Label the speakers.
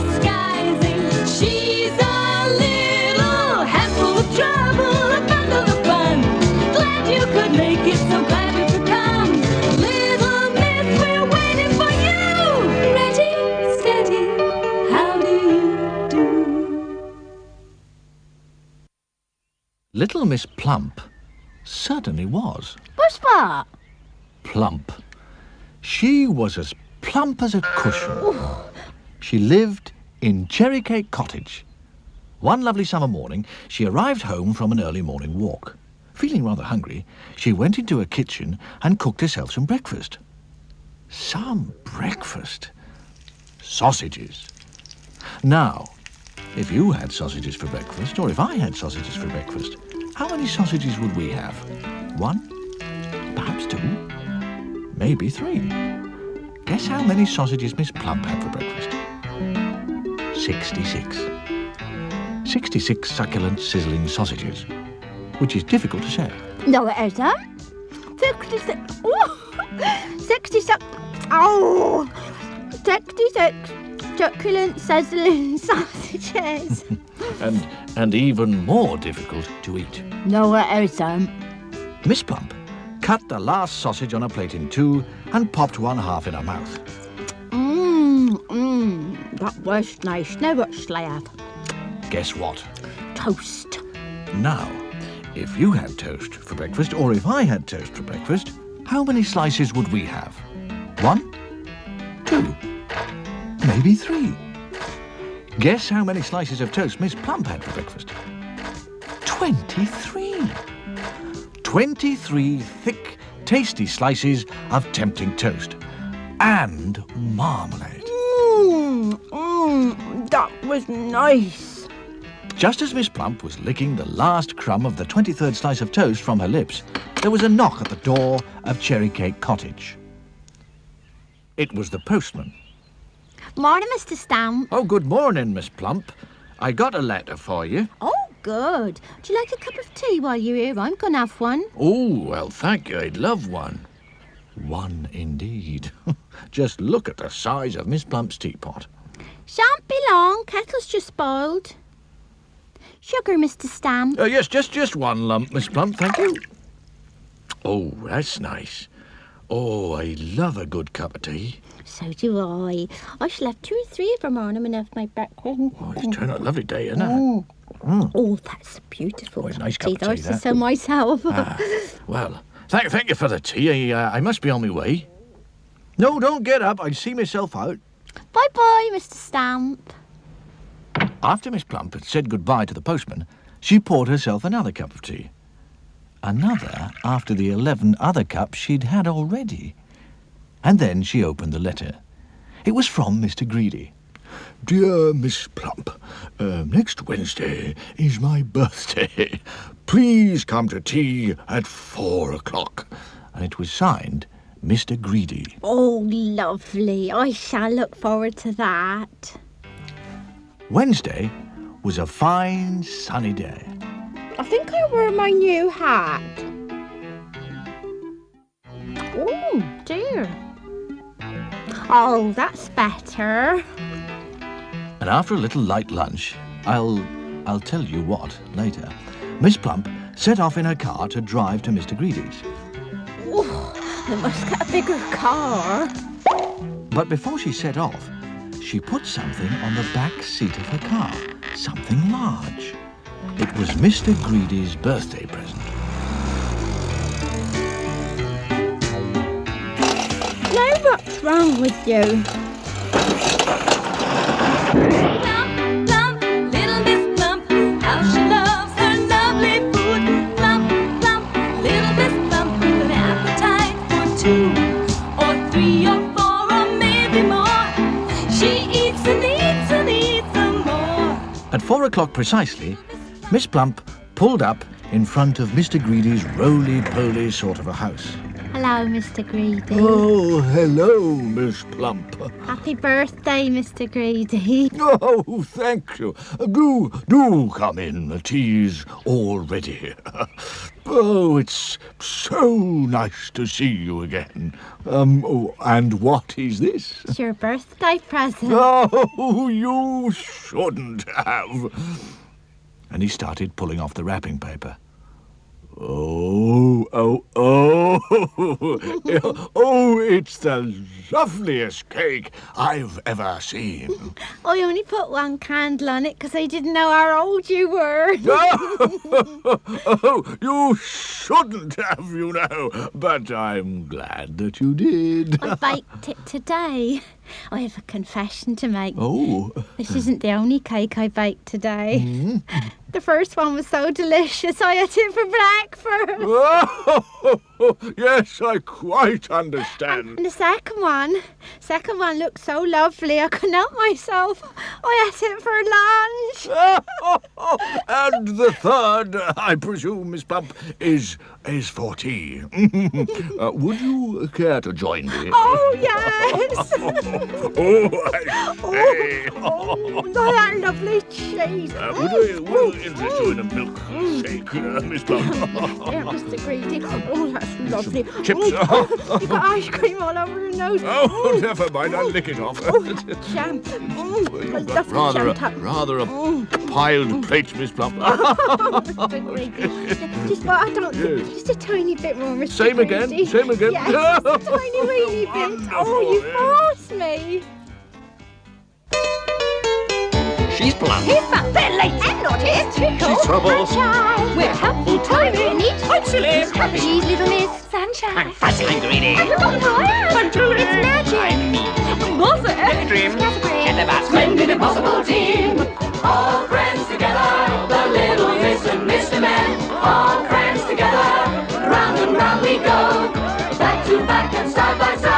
Speaker 1: disguising. She's a little handful of trouble, a bundle of fun. Glad you could make it, so glad you could come. Little Miss, we're waiting for you. Ready, steady, how do you do?
Speaker 2: Little Miss Plump certainly was.
Speaker 3: What's that?
Speaker 2: Plump. She was as plump as a cushion. She lived in Cherry Cake Cottage. One lovely summer morning, she arrived home from an early morning walk. Feeling rather hungry, she went into her kitchen and cooked herself some breakfast. Some breakfast. Sausages. Now, if you had sausages for breakfast, or if I had sausages for breakfast, how many sausages would we have? 1? Perhaps 2? Maybe 3. Guess how many sausages Miss Plump had for breakfast? 66. 66 succulent, sizzling sausages, which is difficult to say.
Speaker 3: No, it isn't. 66. Oh, 66. Oh, 66 succulent, sizzling sausages.
Speaker 2: and even more difficult to eat.
Speaker 3: No, it isn't.
Speaker 2: Miss Plump cut the last sausage on a plate in 2 and popped one half in her mouth.
Speaker 3: That was nice. Now what shall I have?
Speaker 2: Guess what?
Speaker 3: Toast.
Speaker 2: Now, if you had toast for breakfast, or if I had toast for breakfast, how many slices would we have? 1? 2? Maybe 3. Guess how many slices of toast Miss Plump had for breakfast? 23. 23 thick, tasty slices of tempting toast. And marmalade.
Speaker 3: That was nice.
Speaker 2: Just as Miss Plump was licking the last crumb of the 23rd slice of toast from her lips, there was a knock at the door of Cherry Cake Cottage. It was the postman.
Speaker 3: Morning, Mr. Stamp.
Speaker 2: Oh, good morning, Miss Plump. I got a letter for you.
Speaker 3: Oh, good. Do you like a cup of tea while you're here? I'm going to have one.
Speaker 2: Oh, well, thank you. I'd love one. One indeed. Just look at the size of Miss Plump's teapot.
Speaker 3: Shan't be long. Kettle's just boiled. Sugar, Mr. Stamp.
Speaker 2: Yes, just one lump, Miss Plump, thank you. Oh, that's nice. Oh, I love a good cup of tea.
Speaker 3: So do I. I shall have 2 or 3 of them on and have my breakfast.
Speaker 2: Oh, it's turned out a lovely day, isn't it?
Speaker 3: Oh, that's beautiful.
Speaker 2: Oh, it's a nice cup of tea,
Speaker 3: I
Speaker 2: that.
Speaker 3: sell myself.
Speaker 2: Well, thank you for the tea. I must be on my way. No, don't get up. I'll see myself out.
Speaker 3: Bye-bye, Mr. Stamp.
Speaker 2: After Miss Plump had said goodbye to the postman, she poured herself another cup of tea. Another after the 11 other cups she'd had already. And then she opened the letter. It was from Mr. Greedy. Dear Miss Plump, next Wednesday is my birthday. Please come to tea at 4 o'clock. And it was signed, Mr. Greedy.
Speaker 3: Oh, lovely. I shall look forward to that.
Speaker 2: Wednesday was a fine, sunny day.
Speaker 3: I think I wear my new hat. Oh, dear. Oh, that's better.
Speaker 2: And after a little light lunch, I'll tell you what later, Miss Plump set off in her car to drive to Mr. Greedy's.
Speaker 3: Oh, I must get a bigger car.
Speaker 2: But before she set off, she put something on the back seat of her car. Something large. It was Mr. Greedy's birthday present.
Speaker 3: Now what's wrong with you?
Speaker 1: Plump, plump, little Miss Plump, how she loves her lovely food. Plump, plump, little Miss Plump, with an appetite for 2 or 3 or 4 or maybe more. She eats and eats and eats some more.
Speaker 2: At 4 o'clock precisely, Miss Plump pulled up in front of Mr. Greedy's roly-poly sort of a house.
Speaker 3: Hello, Mr. Greedy.
Speaker 2: Oh, hello, Miss Plump.
Speaker 3: Happy birthday, Mr. Greedy.
Speaker 2: Oh, thank you. Do come in. The tea's all ready. Oh, it's so nice to see you again. And what is this?
Speaker 3: It's your birthday present.
Speaker 2: Oh, you shouldn't have. And he started pulling off the wrapping paper. Oh, it's the loveliest cake I've ever seen.
Speaker 3: I only put one candle on it because I didn't know how old you were.
Speaker 2: Oh, you shouldn't have, you know, but I'm glad that you did.
Speaker 3: I baked it today. I have a confession to make.
Speaker 2: Oh.
Speaker 3: This isn't the only cake I baked today. The first one was so delicious, I ate it for breakfast.
Speaker 2: Oh, yes, I quite understand.
Speaker 3: And the second one looked so lovely, I couldn't help myself. I ate it for lunch.
Speaker 2: And the third, I presume, Miss Plump, is for tea. Would you care to join me?
Speaker 3: Oh, yes. That lovely cheese.
Speaker 2: Would you interest you in a milkshake, Miss Plump?
Speaker 3: There, Mr. Greedy. Oh, that's lovely.
Speaker 2: Chips.
Speaker 3: Oh, you got ice cream all over your nose.
Speaker 2: Oh, never mind, I'll lick it off.
Speaker 3: Jam.
Speaker 2: You've got rather a piled plate, Miss Plump.
Speaker 3: Mr. Greedy. Just a tiny bit more, Mr.
Speaker 2: Same again,
Speaker 3: Greedy.
Speaker 2: same again.
Speaker 3: Yes, just a tiny weeny bit. Oh, you forced me.
Speaker 4: She's Plump.
Speaker 1: He's fun. They're late. And naughty.
Speaker 4: She's trouble.
Speaker 1: Sunshine. We're helpful, tiny. Neat.
Speaker 4: I'm silly.
Speaker 1: Happy. She's little Miss Sunshine.
Speaker 4: I'm fuzzy. I'm greedy.
Speaker 1: And look how I am.
Speaker 4: I'm Julie.
Speaker 1: It's magic.
Speaker 4: I'm me.
Speaker 1: Mother.
Speaker 4: Dream.
Speaker 1: Scatterbrain.
Speaker 4: Get the basket.
Speaker 5: Splendid impossible team, all friends together, the little Miss and Mr. Men, all friends together, round and round we go, back to back and side by side.